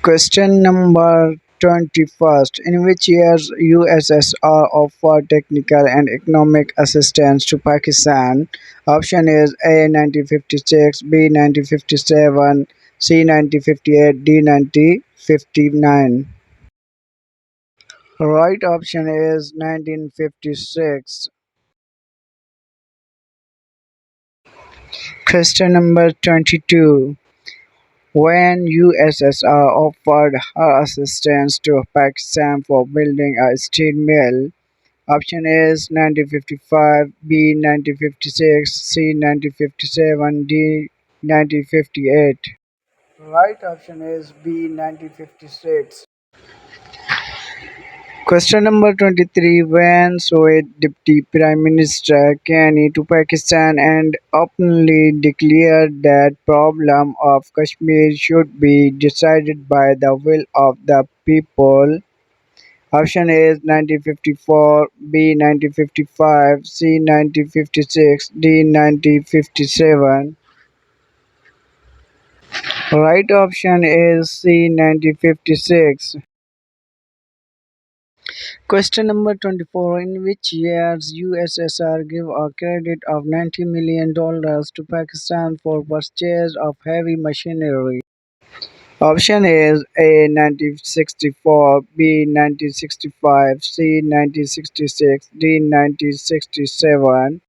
Question number 21st. In which years USSR offered technical and economic assistance to Pakistan? Option is A 1956, B 1957, C 1958, D 1959. Right option is 1956. Question number 22. When USSR offered her assistance to Pakistan for building a steel mill, option is 1955, B 1956, C 1957, D 1958. Right option is B 1956. Question number 23. When Soviet Deputy Prime Minister came to Pakistan and openly declared that problem of Kashmir should be decided by the will of the people? Option A is 1954, B 1955, C 1956, D 1957. Right option is C 1956. Question number 24. In which years USSR gave a credit of $90 million to Pakistan for purchase of heavy machinery? Option is A 1964, B 1965, C 1966, D 1967.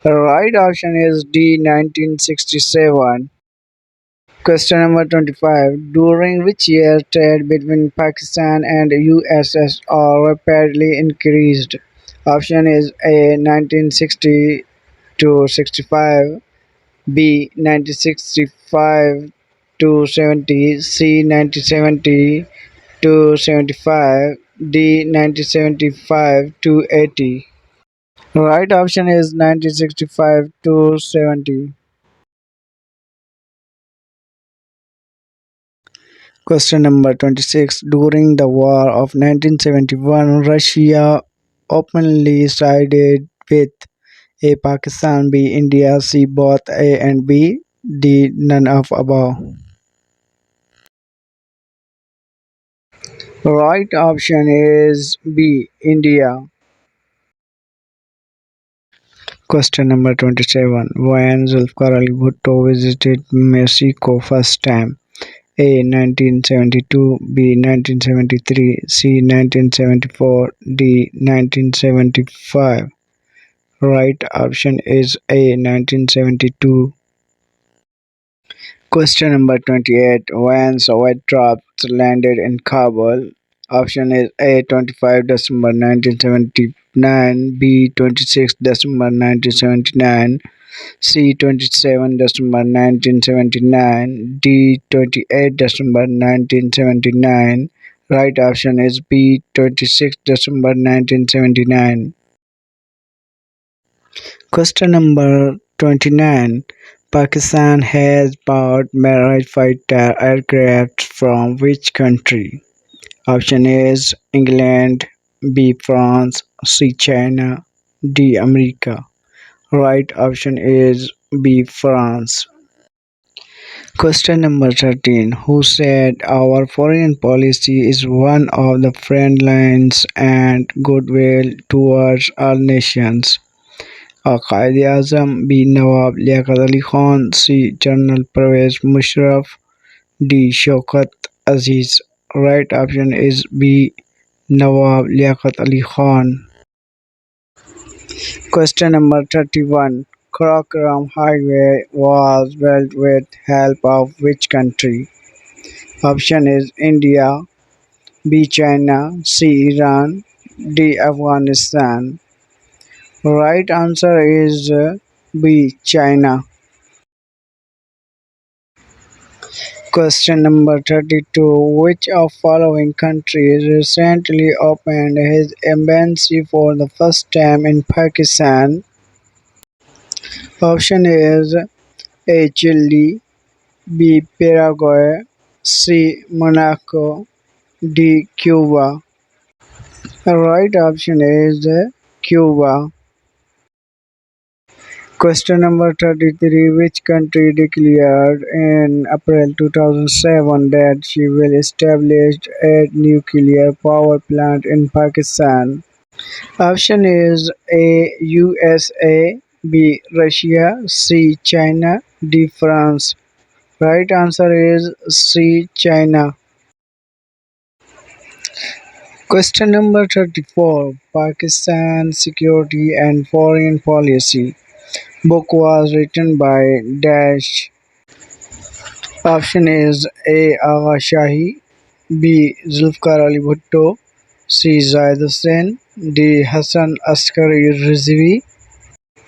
The right option is D 1967. Question number 25. During which year trade between Pakistan and USSR rapidly increased? Option is A 1960 to 65, B 1965 to 70, C 1970 to 75, D 1975 to 80. Right option is 1965 to 70. Question number 26. During the War of 1971, Russia openly sided with A. Pakistan, B. India, C. Both A and B, D. None of above. Right option is B. India. Question number 27. When Zulfikar Ali Bhutto visited Mexico first time? A. 1972, B. 1973, C. 1974, D. 1975. Right option is A. 1972. Question number 28. When Soviet troops landed in Kabul? Option is A. 25 December 1979, B. 26 December 1979, C. 27 December 1979, D. 28 December 1979. Right option is B. 26 December 1979. Question number 29. Pakistan has bought Mirage fighter aircraft from which country? Option is England, B. France, C. China, D. America. Right option is B. France. Question number 13. Who said our foreign policy is one of the friend lines and goodwill towards all nations? A. Quaid-e-Azam, B. Nawab Liaquat Ali Khan, C. General Pervez Musharraf, D. Shaukat Aziz. Right option is B. Nawab Liaquat Ali Khan. Question number 31. Karokaram Highway was built with help of which country? Option is India, B. China, C. Iran, D. Afghanistan. Right answer is B. China. Question number 32. Which of following countries recently opened his embassy for the first time in Pakistan? Option is A. Chile, B. Paraguay, C. Monaco, D. Cuba. The right option is Cuba. Question number 33. Which country declared in April 2007 that she will establish a nuclear power plant in Pakistan? Option is A. USA, B. Russia, C. China, D. France. Right answer is C. China. Question number 34. Pakistan Security and Foreign Policy book was written by dash. Option is A. Agha Shahi, B. Zulfikar Ali Bhutto, C. Zaid Hussain, D. Hassan Askari Rizvi.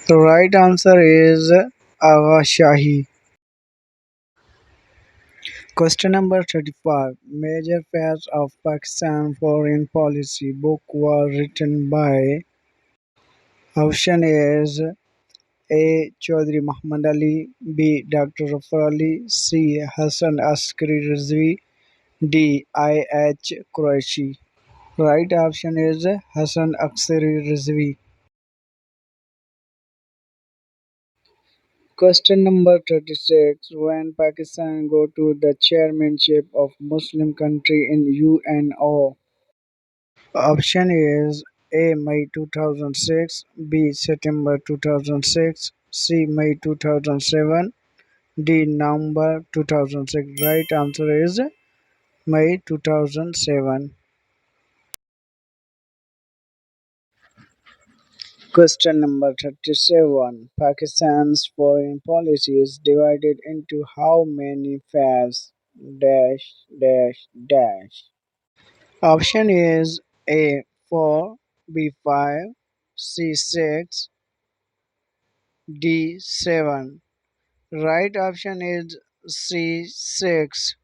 The right answer is Agha Shahi. Question number 35. Major phase of Pakistan foreign policy book was written by. Option is A. Chaudhry Muhammad Ali, B. Dr. Zafar Ali, C. Hassan Askari Rizvi, D. I. H. Qureshi. Right option is Hassan Askari Rizvi. Question number 36. When Pakistan go to the chairmanship of Muslim country in UNO? Option is A. May 2006, B. September 2006, C. May 2007, D. November 2006. Right answer is May 2007. Question number 37. Pakistan's foreign policy is divided into how many phases? Dash, dash, dash. Option is A 4, B 5, C 6, D 7. Right option is C 6.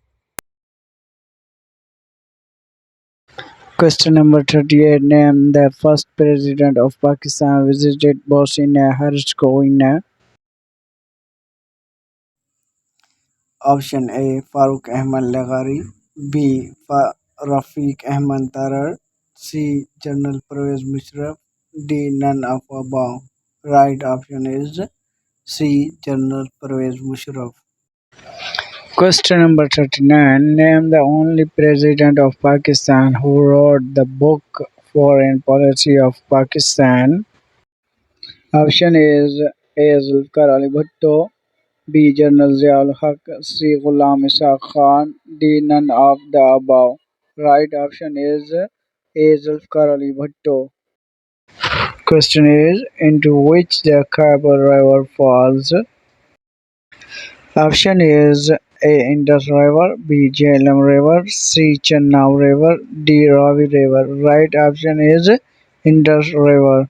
Question number 38. Name the first president of Pakistan visited Bosnia-Herzegovina. Option A. Farooq Ahmad Laghari, B. Rafiq Ahmad Tarar, C. General Pervez Musharraf, D. None of above. Right option is C. General Pervez Musharraf. Question number 39. Name the only president of Pakistan who wrote the book Foreign Policy of Pakistan. Option is A. Zulfikar Ali Bhutto, B. General Ziaul Haq, C. Ghulam Ishaq Khan, D. None of the above. Right option is A. Zulfikar Ali Bhutto. Question is into which the Khyber River falls? Option is A. Indus River, B. Jhelum River, C. Chenab River, D. Ravi River. Right option is Indus River.